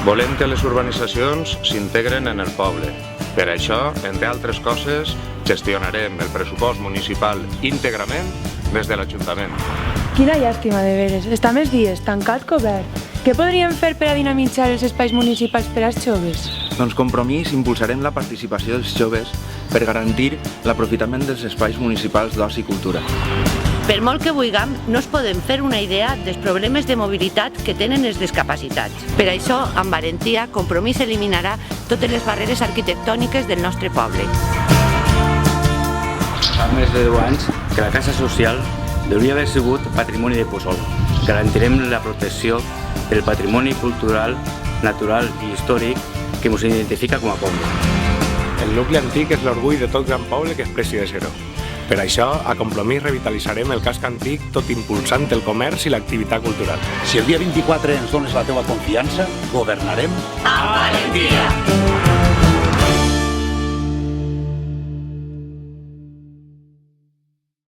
Volem que les urbanitzacions s'integren en el poble. Per això, entre altres coses, gestionarem el pressupost municipal íntegrament des de l'Ajuntament. Quina llàstima, de veres. Està més dies, tancat que obert. Què podríem fer per a dinamitzar els espais municipals per als joves? Doncs Compromís impulsarem la participació dels joves per garantir l'aprofitament dels espais municipals d'oci i cultura. Per molt que vulguem, no es podem fer una idea dels problemes de mobilitat que tenen els discapacitats. Per això, amb valentia, Compromís eliminarà totes les barreres arquitectòniques del nostre poble. Fa més de 10 anys que la Casa Social hauria d'haver sigut patrimoni de Puçol. Garantirem la protecció del patrimoni cultural, natural i històric que ens identifica com a poble. El nucli antic és l'orgull de tot gran poble que expressi de ser-ho. Per això, a Compromís revitalitzarem el casc antic tot impulsant el comerç i l'activitat cultural. Si el dia 24 ens dones la teva confiança, governarem amb valentia.